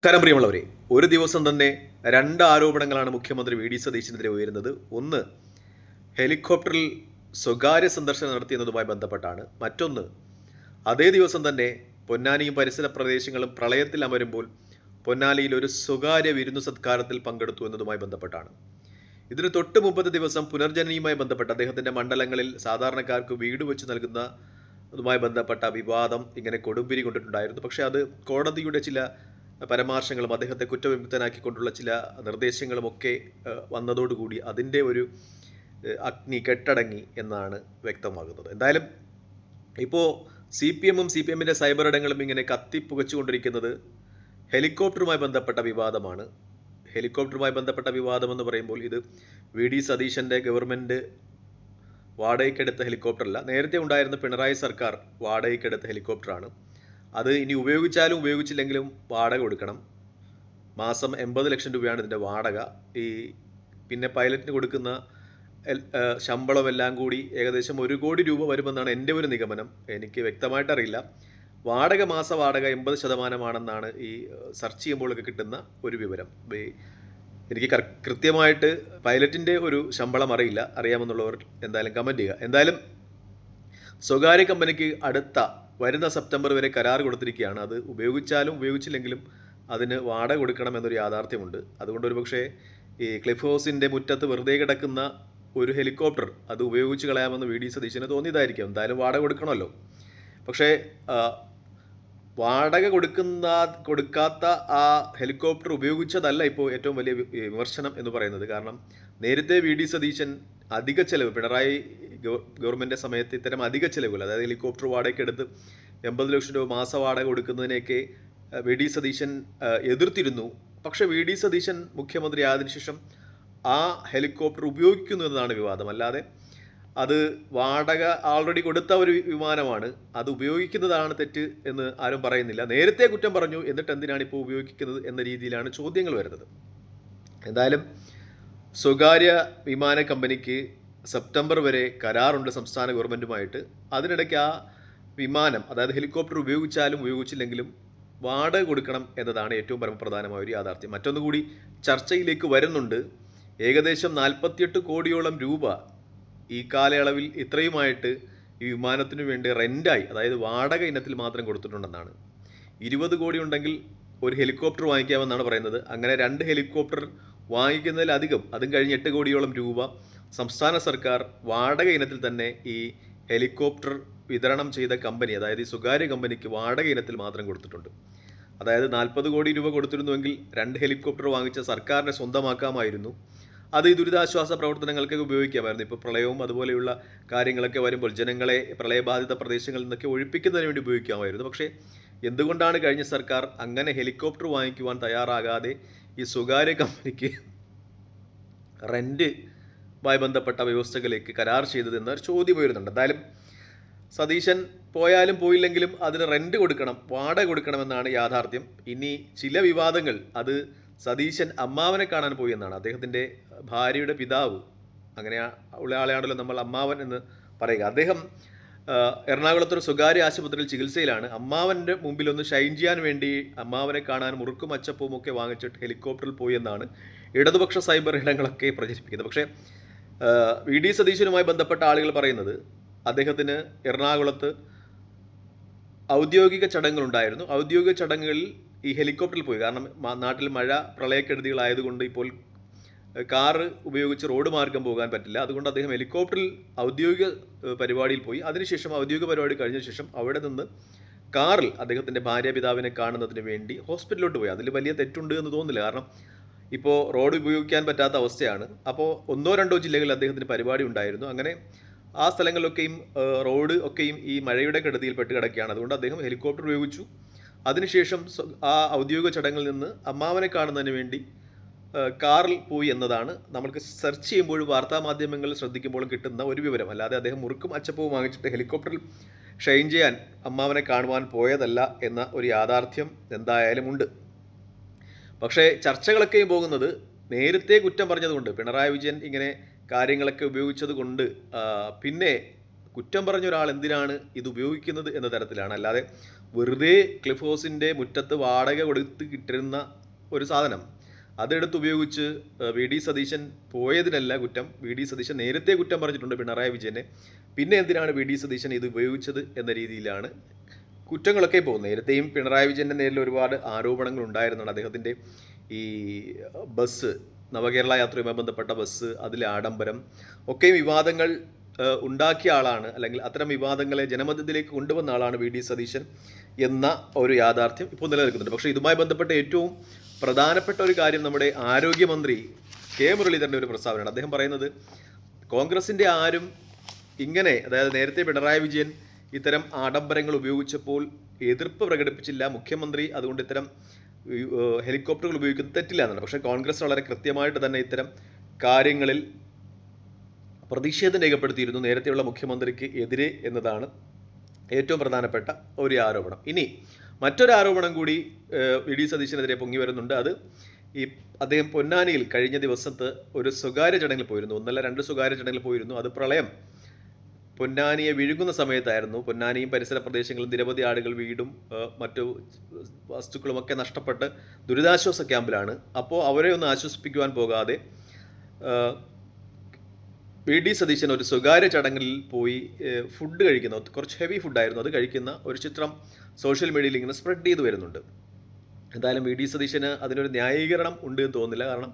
നമസ്കാരം പ്രിയമുള്ളവരെ, ഒരു ദിവസം തന്നെ രണ്ട് ആരോപണങ്ങളാണ് മുഖ്യമന്ത്രി വി ഡി സതീശനെതിരെ ഉയരുന്നത്. ഒന്ന്, ഹെലികോപ്റ്ററിൽ സ്വകാര്യ സന്ദർശനം നടത്തിയെന്നതുമായി ബന്ധപ്പെട്ടാണ്. മറ്റൊന്ന്, അതേ ദിവസം തന്നെ പൊന്നാനിയും പരിസര പ്രദേശങ്ങളും പ്രളയത്തിൽ അമരുമ്പോൾ പൊന്നാനിയിൽ ഒരു സ്വകാര്യ വിരുന്നു സത്കാരത്തിൽ പങ്കെടുത്തു എന്നതുമായി ബന്ധപ്പെട്ടാണ്. ഇതിന് തൊട്ട് മുമ്പത്തെ ദിവസം പുനർജനനയുമായി ബന്ധപ്പെട്ട് അദ്ദേഹത്തിൻ്റെ മണ്ഡലങ്ങളിൽ സാധാരണക്കാർക്ക് വീട് വെച്ച് നൽകുന്നതുമായി ബന്ധപ്പെട്ട വിവാദം ഇങ്ങനെ കൊടുമ്പിരി കൊണ്ടിട്ടുണ്ടായിരുന്നു. പക്ഷേ അത് കോടതിയുടെ ചില പരാമർശങ്ങളും അദ്ദേഹത്തെ കുറ്റവിമുക്തനാക്കിക്കൊണ്ടുള്ള ചില നിർദ്ദേശങ്ങളുമൊക്കെ വന്നതോടുകൂടി അതിൻ്റെ ഒരു അഗ്നി കെട്ടടങ്ങി എന്നാണ് വ്യക്തമാകുന്നത്. എന്തായാലും ഇപ്പോൾ സി പി എമ്മിൻ്റെ സൈബർ ഇടങ്ങളും ഇങ്ങനെ കത്തിപ്പുകച്ചുകൊണ്ടിരിക്കുന്നത് ഹെലികോപ്റ്ററുമായി ബന്ധപ്പെട്ട വിവാദമാണ്. ഹെലികോപ്റ്ററുമായി ബന്ധപ്പെട്ട വിവാദമെന്ന് പറയുമ്പോൾ ഇത് വി ഡി സതീശൻ്റെ ഗവൺമെൻറ് വാടകയ്ക്കെടുത്ത ഹെലികോപ്റ്ററല്ല, നേരത്തെ ഉണ്ടായിരുന്ന പിണറായി സർക്കാർ വാടകയ്ക്കെടുത്ത ഹെലികോപ്റ്ററാണ്. അത് ഇനി ഉപയോഗിച്ചാലും ഉപയോഗിച്ചില്ലെങ്കിലും വാടക കൊടുക്കണം. മാസം 80 ലക്ഷം രൂപയാണ് ഇതിൻ്റെ വാടക. ഈ പിന്നെ പൈലറ്റിന് കൊടുക്കുന്ന ശമ്പളമെല്ലാം കൂടി ഏകദേശം 1 കോടി രൂപ വരുമെന്നാണ് എൻ്റെ ഒരു നിഗമനം. എനിക്ക് വ്യക്തമായിട്ടറിയില്ല. മാസ വാടക 80% ഈ സെർച്ച് ചെയ്യുമ്പോഴൊക്കെ കിട്ടുന്ന ഒരു വിവരം. എനിക്ക് കൃത്യമായിട്ട് പൈലറ്റിൻ്റെ ഒരു ശമ്പളം അറിയില്ല. അറിയാമെന്നുള്ളവർ എന്തായാലും കമൻറ്റ് ചെയ്യുക. എന്തായാലും സ്വകാര്യ കമ്പനിക്ക് വരുന്ന സെപ്റ്റംബർ വരെ കരാർ കൊടുത്തിരിക്കുകയാണ്. അത് ഉപയോഗിച്ചാലും ഉപയോഗിച്ചില്ലെങ്കിലും അതിന് വാടക കൊടുക്കണം എന്നൊരു യാഥാർത്ഥ്യമുണ്ട്. അതുകൊണ്ട് ഒരുപക്ഷേ ഈ ക്ലിഫ് ഹൗസിൻ്റെ മുറ്റത്ത് വെറുതെ കിടക്കുന്ന ഒരു ഹെലികോപ്റ്റർ അത് ഉപയോഗിച്ച് കളയാമെന്ന് വി ഡി സതീശന് തോന്നിയതായിരിക്കും. എന്തായാലും വാടക കൊടുക്കണമല്ലോ. പക്ഷേ വാടക കൊടുക്കാത്ത ആ ഹെലികോപ്റ്റർ ഉപയോഗിച്ചതല്ല ഇപ്പോൾ ഏറ്റവും വലിയ വിമർശനം എന്ന് പറയുന്നത്. കാരണം നേരത്തെ വി ഡി സതീശൻ അധിക ചെലവ്, പിണറായി ഗവൺമെൻറ് സമയത്ത് ഇത്തരം അധിക ചെലവുകൾ, അതായത് ഹെലികോപ്റ്റർ വാടകയ്ക്കെടുത്ത് 80 ലക്ഷം രൂപ മാസ വാടക കൊടുക്കുന്നതിനെയൊക്കെ വി ഡി സതീശൻ എതിർത്തിരുന്നു. പക്ഷേ വി ഡി സതീശൻ മുഖ്യമന്ത്രി ആയതിനു ശേഷം ആ ഹെലികോപ്റ്റർ ഉപയോഗിക്കുന്നു എന്നതാണ് വിവാദം. അല്ലാതെ അത് വാടക ആൾറെഡി കൊടുത്ത ഒരു വിമാനമാണ്, അത് ഉപയോഗിക്കുന്നതാണ് തെറ്റ് എന്ന് ആരും പറയുന്നില്ല. നേരത്തെ കുറ്റം പറഞ്ഞു, എന്നിട്ട് എന്തിനാണ് ഇപ്പോൾ ഉപയോഗിക്കുന്നത് എന്ന രീതിയിലാണ് ചോദ്യങ്ങൾ വരുന്നത്. എന്തായാലും സ്വകാര്യ വിമാന കമ്പനിക്ക് സെപ്റ്റംബർ വരെ കരാറുണ്ട് സംസ്ഥാന ഗവൺമെൻറ്റുമായിട്ട്. അതിനിടയ്ക്ക് ആ വിമാനം, അതായത് ഹെലികോപ്റ്റർ ഉപയോഗിച്ചാലും ഉപയോഗിച്ചില്ലെങ്കിലും വാടക കൊടുക്കണം എന്നതാണ് ഏറ്റവും പരമപ്രധാനമായ ഒരു യാഥാർത്ഥ്യം. മറ്റൊന്നുകൂടി ചർച്ചയിലേക്ക് വരുന്നുണ്ട്. ഏകദേശം 48 കോടിയോളം രൂപ ഈ കാലയളവിൽ ഇത്രയുമായിട്ട് ഈ വിമാനത്തിനു വേണ്ടി റെൻ്റായി, അതായത് വാടക ഇനത്തിൽ മാത്രം കൊടുത്തിട്ടുണ്ടെന്നാണ്. 20 കോടി ഉണ്ടെങ്കിൽ ഒരു ഹെലികോപ്റ്റർ വാങ്ങിക്കാമെന്നാണ് പറയുന്നത്. അങ്ങനെ 2 ഹെലികോപ്റ്റർ വാങ്ങിക്കുന്നതിലധികം, അതും കഴിഞ്ഞ് 8 കോടിയോളം രൂപ സംസ്ഥാന സർക്കാർ വാടക ഇനത്തിൽ തന്നെ ഈ ഹെലികോപ്റ്റർ വിതരണം ചെയ്ത കമ്പനി, അതായത് ഈ സ്വകാര്യ കമ്പനിക്ക് വാടക ഇനത്തിൽ മാത്രം കൊടുത്തിട്ടുണ്ട്. അതായത് 40 കോടി രൂപ കൊടുത്തിരുന്നുവെങ്കിൽ 2 ഹെലികോപ്റ്റർ വാങ്ങിച്ച സർക്കാരിനെ സ്വന്തമാക്കാമായിരുന്നു. അത് ഈ ദുരിതാശ്വാസ പ്രവർത്തനങ്ങൾക്കൊക്കെ ഉപയോഗിക്കാമായിരുന്നു. ഇപ്പോൾ പ്രളയവും അതുപോലെയുള്ള കാര്യങ്ങളൊക്കെ വരുമ്പോൾ ജനങ്ങളെ പ്രളയബാധിത പ്രദേശങ്ങളിൽ നിന്നൊക്കെ ഒഴിപ്പിക്കുന്നതിന് വേണ്ടി ഉപയോഗിക്കാമായിരുന്നു. പക്ഷേ എന്തുകൊണ്ടാണ് കഴിഞ്ഞ സർക്കാർ അങ്ങനെ ഹെലികോപ്റ്റർ വാങ്ങിക്കുവാൻ തയ്യാറാകാതെ ഈ സ്വകാര്യ കമ്പനിക്ക് റെൻറ്റുമായി ബന്ധപ്പെട്ട വ്യവസ്ഥകളിലേക്ക് കരാർ ചെയ്തതെന്നൊരു ചോദ്യം വരുന്നുണ്ട്. എന്തായാലും സതീശൻ പോയാലും പോയില്ലെങ്കിലും അതിന് റെൻറ്റ് കൊടുക്കണം, വാടക കൊടുക്കണമെന്നാണ് യാഥാർത്ഥ്യം. ഇനി ചില വിവാദങ്ങൾ, അത് സതീശൻ അമ്മാവനെ കാണാൻ പോയി എന്നാണ്. അദ്ദേഹത്തിൻ്റെ ഭാര്യയുടെ പിതാവ്, അങ്ങനെ ഉള്ള ആളെയാണല്ലോ നമ്മൾ അമ്മാവൻ എന്ന് പറയുക. അദ്ദേഹം എറണാകുളത്തൊരു സ്വകാര്യ ആശുപത്രിയിൽ ചികിത്സയിലാണ്. അമ്മാവൻ്റെ മുമ്പിൽ ഒന്ന് ഷൈൻ ചെയ്യാൻ വേണ്ടി അമ്മാവനെ കാണാൻ മുറുക്കും അച്ചപ്പവും ഒക്കെ വാങ്ങിച്ചിട്ട് ഹെലികോപ്റ്ററിൽ പോയി എന്നാണ് ഇടതുപക്ഷ സൈബർ ഇടങ്ങളൊക്കെ പ്രചരിപ്പിക്കുന്നത്. പക്ഷേ വി ഡി സതീശനുമായി ബന്ധപ്പെട്ട ആളുകൾ പറയുന്നത് അദ്ദേഹത്തിന് എറണാകുളത്ത് ഔദ്യോഗിക ചടങ്ങുകളുണ്ടായിരുന്നു. ഔദ്യോഗിക ചടങ്ങുകളിൽ ഈ ഹെലികോപ്റ്ററിൽ പോയി. കാരണം നാട്ടിൽ മഴ പ്രളയക്കെടുതികളായതുകൊണ്ട് ഇപ്പോൾ കാറ് ഉപയോഗിച്ച് റോഡ് മാർഗം പോകാൻ പറ്റില്ല. അതുകൊണ്ട് അദ്ദേഹം ഹെലികോപ്റ്ററിൽ ഔദ്യോഗിക പരിപാടിയിൽ പോയി. അതിനുശേഷം ഔദ്യോഗിക പരിപാടി കഴിഞ്ഞ ശേഷം അവിടെ നിന്ന് കാറിൽ അദ്ദേഹത്തിൻ്റെ ഭാര്യാപിതാവിനെ കാണുന്നതിന് വേണ്ടി ഹോസ്പിറ്റലിലോട്ട് പോയി. അതിൽ വലിയ തെറ്റുണ്ട് എന്ന് തോന്നുന്നില്ല. കാരണം ഇപ്പോൾ റോഡ് ഉപയോഗിക്കാൻ പറ്റാത്ത അവസ്ഥയാണ്. അപ്പോൾ 1-2 ജില്ലകളിൽ അദ്ദേഹത്തിന് പരിപാടി ഉണ്ടായിരുന്നു. അങ്ങനെ ആ സ്ഥലങ്ങളിലൊക്കെയും റോഡ് ഒക്കെയും ഈ മഴയുടെ കെടുതിയിൽപ്പെട്ട് കിടക്കുകയാണ്. അതുകൊണ്ട് അദ്ദേഹം ഹെലികോപ്റ്റർ ഉപയോഗിച്ചു. അതിനുശേഷം ആ ഔദ്യോഗിക ചടങ്ങിൽ നിന്ന് അമ്മാവനെ കാണുന്നതിന് വേണ്ടി കാറിൽ പോയി എന്നതാണ് നമ്മൾക്ക് സെർച്ച് ചെയ്യുമ്പോഴും വാർത്താമാധ്യമങ്ങളിൽ ശ്രദ്ധിക്കുമ്പോഴും കിട്ടുന്ന ഒരു വിവരം. അല്ലാതെ അദ്ദേഹം മുറുക്കും അച്ചപ്പവും വാങ്ങിച്ചിട്ട് ഹെലികോപ്റ്ററിൽ ഷൈൻ ചെയ്യാൻ അമ്മാവനെ കാണുവാൻ പോയതല്ല എന്ന ഒരു യാഥാർത്ഥ്യം എന്തായാലും ഉണ്ട്. പക്ഷേ ചർച്ചകളൊക്കെയും പോകുന്നത് നേരത്തെ കുറ്റം പറഞ്ഞതുകൊണ്ട്, പിണറായി വിജയൻ ഇങ്ങനെ കാര്യങ്ങളൊക്കെ ഉപയോഗിച്ചത് കൊണ്ട് പിന്നെ കുറ്റം പറഞ്ഞ ഒരാൾ എന്തിനാണ് ഇത് ഉപയോഗിക്കുന്നത് എന്ന തരത്തിലാണ്. അല്ലാതെ വെറുതെ ക്ലിഫ് ഹൗസിൻ്റെ മുറ്റത്ത് വാടക കൊടുത്ത് കിട്ടിരുന്ന ഒരു സാധനം അതെടുത്ത് ഉപയോഗിച്ച് വി ഡി സതീശൻ പോയതിനല്ല കുറ്റം. വി ഡി സതീശൻ നേരത്തെ കുറ്റം പറഞ്ഞിട്ടുണ്ട് പിണറായി വിജയനെ. പിന്നെ എന്തിനാണ് വി ഡി സതീശൻ ഇത് ഉപയോഗിച്ചത് എന്ന രീതിയിലാണ് കുറ്റങ്ങളൊക്കെ പോകുന്നത്. നേരത്തെയും പിണറായി വിജയൻ്റെ നേരിൽ ഒരുപാട് ആരോപണങ്ങൾ ഉണ്ടായിരുന്നാണ്. അദ്ദേഹത്തിൻ്റെ ഈ ബസ്, നവകേരള യാത്രയുമായി ബന്ധപ്പെട്ട ബസ്, അതിലെ ആഡംബരം ഒക്കെയും വിവാദങ്ങൾ ഉണ്ടാക്കിയ ആളാണ്, അല്ലെങ്കിൽ അത്തരം വിവാദങ്ങളെ ജനമധ്യത്തിലേക്ക് കൊണ്ടുവന്ന ആളാണ് വി ഡി സതീശൻ എന്ന ഒരു യാഥാർത്ഥ്യം ഇപ്പോൾ നിലനിൽക്കുന്നുണ്ട്. പക്ഷേ ഇതുമായി ബന്ധപ്പെട്ട ഏറ്റവും പ്രധാനപ്പെട്ട ഒരു കാര്യം നമ്മുടെ ആരോഗ്യമന്ത്രി കെ മുരളീധരൻ്റെ ഒരു പ്രസ്താവനയാണ്. അദ്ദേഹം പറയുന്നത് കോൺഗ്രസിൻ്റെ ആരും ഇങ്ങനെ, അതായത് നേരത്തെ പിണറായി വിജയൻ ഇത്തരം ആഡംബരങ്ങൾ ഉപയോഗിച്ചപ്പോൾ എതിർപ്പ് പ്രകടിപ്പിച്ചില്ല, മുഖ്യമന്ത്രി അതുകൊണ്ട് ഇത്തരം ഹെലികോപ്റ്ററുകൾ ഉപയോഗിക്കുന്നത് തെറ്റില്ല എന്നാണ്. പക്ഷേ കോൺഗ്രസ് വളരെ കൃത്യമായിട്ട് തന്നെ ഇത്തരം കാര്യങ്ങളിൽ പ്രതിഷേധം രേഖപ്പെടുത്തിയിരുന്നു നേരത്തെയുള്ള മുഖ്യമന്ത്രിക്ക് എതിരെ എന്നതാണ് ഏറ്റവും പ്രധാനപ്പെട്ട ഒരു ആരോപണം. ഇനി മറ്റൊരു ആരോപണം കൂടി വി ഡി സതീശനെതിരെ പൊങ്ങി വരുന്നുണ്ട്. അത് ഈ അദ്ദേഹം പൊന്നാനിയിൽ കഴിഞ്ഞ ദിവസത്ത് ഒരു സ്വകാര്യ ചടങ്ങിൽ പോയിരുന്നു. ഒന്നല്ല 2 സ്വകാര്യ ചടങ്ങിൽ പോയിരുന്നു. അത് പ്രളയം പൊന്നാനിയെ വിഴുങ്ങുന്ന സമയത്തായിരുന്നു. പൊന്നാനിയും പരിസര പ്രദേശങ്ങളും നിരവധി ആളുകൾ വീടും മറ്റു വസ്തുക്കളുമൊക്കെ നഷ്ടപ്പെട്ട് ദുരിതാശ്വാസ ക്യാമ്പിലാണ്. അപ്പോൾ അവരെ ഒന്ന് ആശ്വസിപ്പിക്കുവാൻ പോകാതെ വി ഡി സതീശൻ ഒരു സ്വകാര്യ ചടങ്ങിൽ പോയി ഫുഡ് കഴിക്കുന്ന, കുറച്ച് ഹെവി ഫുഡായിരുന്നു, അത് കഴിക്കുന്ന ഒരു ചിത്രം സോഷ്യൽ മീഡിയയിൽ ഇങ്ങനെ സ്പ്രെഡ് ചെയ്ത് വരുന്നുണ്ട്. എന്തായാലും വി ഡി സതീശന് അതിനൊരു ന്യായീകരണം ഉണ്ട് എന്ന് തോന്നുന്നില്ല. കാരണം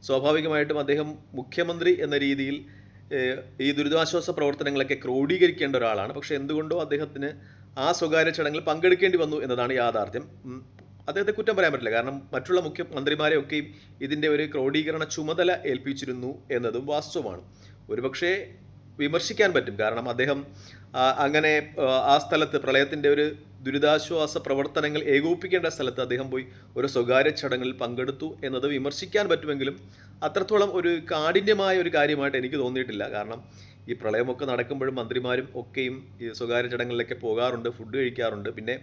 സ്വാഭാവികമായിട്ടും അദ്ദേഹം മുഖ്യമന്ത്രി എന്ന രീതിയിൽ ഈ ദുരിതാശ്വാസ പ്രവർത്തനങ്ങളൊക്കെ ക്രോഡീകരിക്കേണ്ട ഒരാളാണ്. പക്ഷേ എന്തുകൊണ്ടോ അദ്ദേഹത്തിന് ആ സ്വകാര്യ ചടങ്ങിൽ പങ്കെടുക്കേണ്ടി വന്നു എന്നതാണ് യാഥാർത്ഥ്യം. അദ്ദേഹത്തെ കുറ്റം പറയാൻ പറ്റില്ല. കാരണം മറ്റുള്ള മുഖ്യമന്ത്രിമാരെയൊക്കെയും ഇതിൻ്റെ ഒരു ക്രോഡീകരണ ചുമതല ഏൽപ്പിച്ചിരുന്നു എന്നതും വാസ്തവമാണ്. ഒരുപക്ഷെ വിമർശിക്കാൻ പറ്റും. കാരണം അദ്ദേഹം അങ്ങനെ ആ സ്ഥലത്ത് പ്രളയത്തിൻ്റെ ഒരു ദുരിതാശ്വാസ പ്രവർത്തനങ്ങൾ ഏകോപിപ്പിക്കേണ്ട സ്ഥലത്ത് അദ്ദേഹം പോയി ഒരു സ്വകാര്യ ചടങ്ങിൽ പങ്കെടുത്തു എന്നത് വിമർശിക്കാൻ പറ്റുമെങ്കിലും അത്രത്തോളം ഒരു കാഠിന്യമായ ഒരു കാര്യമായിട്ട് എനിക്ക് തോന്നിയിട്ടില്ല. കാരണം ഈ പ്രളയമൊക്കെ നടക്കുമ്പോഴും മന്ത്രിമാരും ഒക്കെയും ഈ സ്വകാര്യ ചടങ്ങുകളിലൊക്കെ പോകാറുണ്ട്, ഫുഡ് കഴിക്കാറുണ്ട്. പിന്നെ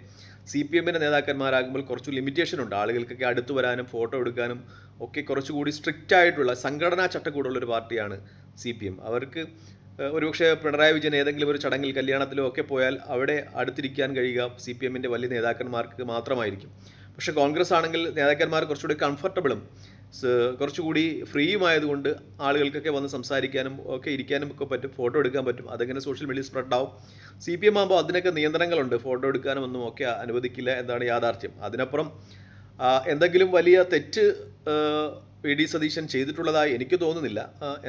CPM നേതാക്കന്മാരാകുമ്പോൾ കുറച്ച് ലിമിറ്റേഷൻ ഉണ്ട്. ആളുകൾക്കൊക്കെ അടുത്ത് വരാനും ഫോട്ടോ എടുക്കാനും ഒക്കെ കുറച്ചുകൂടി സ്ട്രിക്റ്റ് ആയിട്ടുള്ള സംഘടനാ ചട്ടക്കൂടുള്ളൊരു പാർട്ടിയാണ് CPM. അവർക്ക് ഒരുപക്ഷെ പിണറായി വിജയൻ ഏതെങ്കിലും ഒരു ചടങ്ങിൽ, കല്യാണത്തിലോ ഒക്കെ പോയാൽ അവിടെ അടുത്തിരിക്കാൻ കഴിയുക CPM വലിയ നേതാക്കന്മാർക്ക് മാത്രമായിരിക്കും. പക്ഷേ കോൺഗ്രസ് ആണെങ്കിൽ നേതാക്കന്മാർ കുറച്ചുകൂടി കംഫർട്ടബിളും കുറച്ചുകൂടി ഫ്രീയുമായതുകൊണ്ട് ആളുകൾക്കൊക്കെ വന്ന് സംസാരിക്കാനും ഒക്കെ ഇരിക്കാനും ഒക്കെ പറ്റും, ഫോട്ടോ എടുക്കാൻ പറ്റും. അതെങ്ങനെ സോഷ്യൽ മീഡിയ സ്പ്രെഡ് ആവും. CPM ആകുമ്പോൾ അതിനൊക്കെ നിയന്ത്രണങ്ങളുണ്ട്, ഫോട്ടോ എടുക്കാനും ഒന്നും ഒക്കെ അനുവദിക്കില്ല എന്നാണ് യാഥാർത്ഥ്യം. അതിനപ്പുറം എന്തെങ്കിലും വലിയ തെറ്റ് വി ഡി സതീശൻ ചെയ്തിട്ടുള്ളതായി എനിക്ക് തോന്നുന്നില്ല.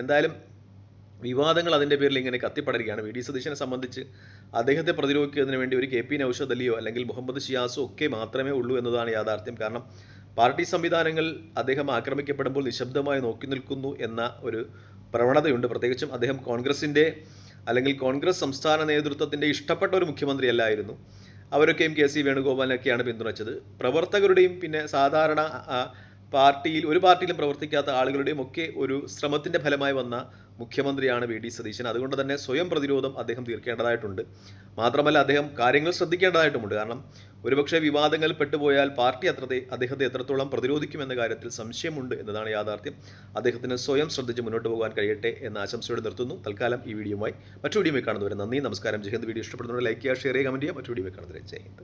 എന്തായാലും വിവാദങ്ങൾ അതിൻ്റെ പേരിൽ ഇങ്ങനെ കത്തിപ്പടരുകയാണ്. വി ഡി സതീശനെ സംബന്ധിച്ച് അദ്ദേഹത്തെ പ്രതിരോധിക്കുന്നതിന് വേണ്ടി ഒരു KP നൗഷദ് അലിയോ അല്ലെങ്കിൽ മുഹമ്മദ് ഷിയാസോ ഒക്കെ മാത്രമേ ഉള്ളൂ എന്നതാണ് യാഥാർത്ഥ്യം. കാരണം പാർട്ടി സംവിധാനങ്ങൾ അദ്ദേഹം ആക്രമിക്കപ്പെടുമ്പോൾ നിശബ്ദമായി നോക്കി നിൽക്കുന്നു എന്ന ഒരു പ്രവണതയുണ്ട്. പ്രത്യേകിച്ചും അദ്ദേഹം കോൺഗ്രസിൻ്റെ അല്ലെങ്കിൽ കോൺഗ്രസ് സംസ്ഥാന നേതൃത്വത്തിൻ്റെ ഇഷ്ടപ്പെട്ട ഒരു മുഖ്യമന്ത്രിയല്ലായിരുന്നു. അവരൊക്കെയും KC വേണുഗോപാലിനൊക്കെയാണ് പിന്തുണച്ചത്. പ്രവർത്തകരുടെയും പിന്നെ സാധാരണ ഒരു പാർട്ടിയിലും പ്രവർത്തിക്കാത്ത ആളുകളുടെയും ഒക്കെ ഒരു ശ്രമത്തിൻ്റെ ഫലമായി വന്ന മുഖ്യമന്ത്രിയാണ് വി ഡി സതീശൻ. അതുകൊണ്ട് തന്നെ സ്വയം പ്രതിരോധം അദ്ദേഹം തീർക്കേണ്ടതായിട്ടുണ്ട്. മാത്രമല്ല അദ്ദേഹം കാര്യങ്ങൾ ശ്രദ്ധിക്കേണ്ടതായിട്ടുമുണ്ട്. കാരണം ഒരുപക്ഷെ വിവാദങ്ങൾ പെട്ടുപോയാൽ പാർട്ടി അദ്ദേഹത്തെ എത്രത്തോളം പ്രതിരോധിക്കുമെന്ന കാര്യത്തിൽ സംശയമുണ്ട് എന്നതാണ് യാഥാർത്ഥ്യം. അദ്ദേഹത്തിന് സ്വയം ശ്രദ്ധിച്ച് മുന്നോട്ട് പോകാൻ കഴിയട്ടെ എന്ന ആശംസയോടെ നിർത്തുന്നു. തൽക്കാലം ഈ വീഡിയോയുമായി മറ്റു വീഡിയോയിൽ കാണുന്നവരെ നന്ദി, നമസ്കാരം, ജയ് ഹിന്ദ്. വീഡിയോ ഇഷ്ടപ്പെടുന്നവരെ ലൈക്ക് ചെയ്യുക, ഷെയർ ചെയ്യുക, കമൻറ്റ് ചെയ്യുക. മറ്റു വീഡിയോയിൽ കാണുന്നവരെ ജയ് ഹിന്ദ്.